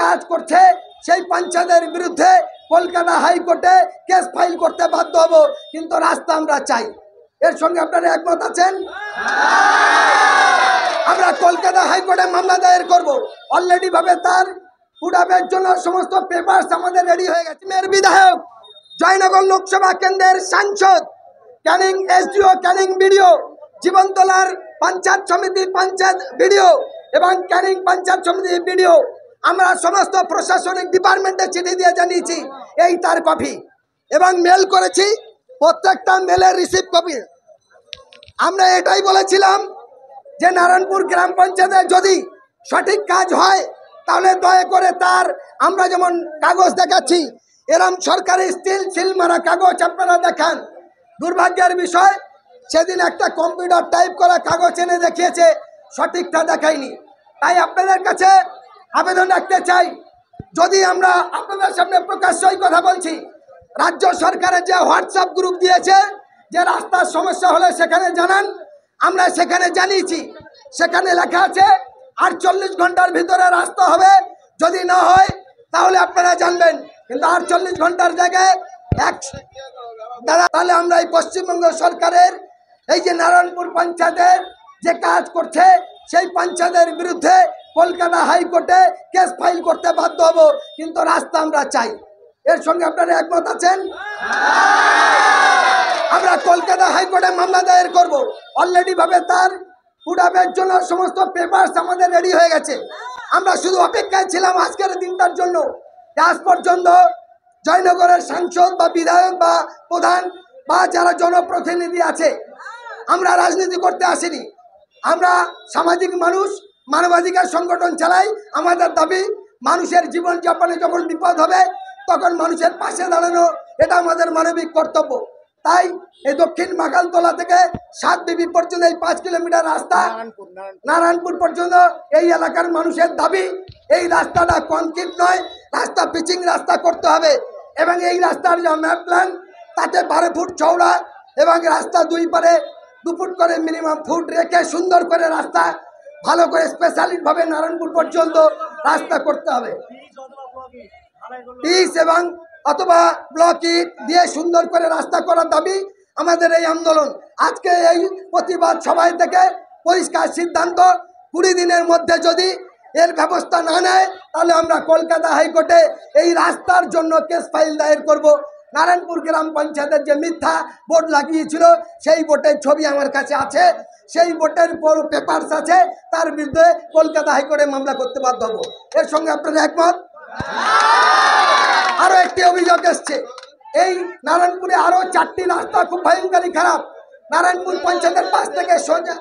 কাজ করছে সেই পঞ্চায়েতের বিরুদ্ধে কলকাতা হাইকোর্টে কেস ফাইল করতে বাধ্য হব, কিন্তু রাস্তা আমরা চাই। এর সঙ্গে আপনারা একমত আছেন? আমরা কলকাতা হাইকোর্টে মামলা দায়ের করব। অলরেডি ভাবে তার পুরাবের জন্য সমস্ত পেপারস আমাদের রেডি হয়ে গেছে। মেয়ের বিধায়ক, জয়নগর লোকসভা কেন্দ্রের সাংসদ, ক্যানিং এসডিও, ক্যানিং বিডিও, জীবনতলার পঞ্চায়েত সমিতি পঞ্চায়েত বিডিও এবং ক্যানিং পঞ্চায়েত সমিতি বিডিও, আমরা সমস্ত প্রশাসনিক ডিপার্টমেন্টে চিঠি দিয়ে জানিয়েছি এই তার কপি এবং মেল করেছি, প্রত্যেকটা মেলের রিসিভ কপি। আমরা এটাই বলেছিলাম যে নারায়ণপুর গ্রাম পঞ্চায়েতে যদি সঠিক কাজ হয় তাহলে দয়া করে তার, আমরা যেমন কাগজ দেখাচ্ছি এরম সরকারি সিল মারা কাগজ আপনারা দেখান। দুর্ভাগ্যের বিষয়, সেদিন একটা কম্পিউটার টাইপ করা কাগজ এনে দেখিয়েছে, সঠিকটা দেখায়নি। তাই আপনাদের কাছে আবেদন রাখতে চাই, যদি আমরা আপনাদের সামনে প্রকাশ্যই কথা বলছি, রাজ্য সরকারের যে হোয়াটসঅ্যাপ গ্রুপ দিয়েছে যে রাস্তার সমস্যা হলে সেখানে জানান, আমরা সেখানে জানিয়েছি, সেখানে লেখা আছে 48 ঘন্টার ভিতরে রাস্তা হবে, যদি না হয় তাহলে আপনারা জানবেন। কিন্তু 48 ঘন্টার জায়গায় তাহলে আমরা এই পশ্চিমবঙ্গ সরকারের এই যে নারায়ণপুর পঞ্চায়েতের যে কাজ করছে সেই পঞ্চায়েতের বিরুদ্ধে কলকাতা হাইকোর্টে কেস ফাইল করতে বাধ্য হব, কিন্তু রাস্তা আমরা চাই। এর সঙ্গে আপনারা একমত আছেন? আমরা কলকাতা হাইকোর্টে মামলা দায়ের করব। অলরেডি ভাবে তার পুরাবের জন্য সমস্ত পেপারস আমাদের রেডি হয়ে গেছে। আমরা শুধু অপেক্ষায় ছিলাম আজকের দিনটার জন্য। আজ পর্যন্ত জয়নগরের সাংসদ বা বিধায়ক বা প্রধান বা যারা জনপ্রতিনিধি আছে, আমরা রাজনীতি করতে আসিনি, আমরা সামাজিক মানুষ, মানবাধিকার সংগঠন চালাই। আমাদের দাবি মানুষের জীবনযাপনে যখন বিপদ হবে তখন মানুষের পাশে দাঁড়ানো, এটা আমাদের মানবিক কর্তব্য। তাই এই দক্ষিণ মাকালতলা থেকে 7 বিবি পর্যন্ত এই 5 কিলোমিটার রাস্তা নারায়ণপুর পর্যন্ত এই এলাকার মানুষের দাবি এই রাস্তাটা কংক্রিট নয়, রাস্তা পিচিং রাস্তা করতে হবে এবং এই রাস্তার যে ম্যাপ প্ল্যান তাতে 12 ফুট চওড়া এবং রাস্তা 2 পারে 2 ফুট করে মিনিমাম ফুট রেখে সুন্দর করে রাস্তা ভালো করে স্পেশালিভাবে নারায়ণপুর পর্যন্ত রাস্তা করতে হবে। পিচ এবং অথবা ব্লক ইট দিয়ে সুন্দর করে রাস্তা করার দাবি আমাদের এই আন্দোলন। আজকে এই প্রতিবাদ সভায় থেকে পরিষ্কার সিদ্ধান্ত, 20 দিনের মধ্যে যদি এর ব্যবস্থা না নেয় তাহলে আমরা কলকাতা হাইকোর্টে এই রাস্তার জন্য কেস ফাইল দায়ের করব। নারায়ণপুর গ্রাম পঞ্চায়েতের যে মিথ্যা বোর্ড লাগিয়েছিল সেই বোর্ডের ছবি আমার কাছে আছে, সেই বোর্ডের বড় পেপারস আছে, তার বিরুদ্ধে কলকাতা হাইকোর্টে মামলা করতে বাধ্য হব। এর সঙ্গে আপনারা একমত? আরো একটি অভিযোগ এসছে, এই নারায়ণপুরে আরো 4টি রাস্তা খুব ভয়ঙ্করী খারাপ। নারায়ণপুর পঞ্চায়েতের পাশ থেকে সোজা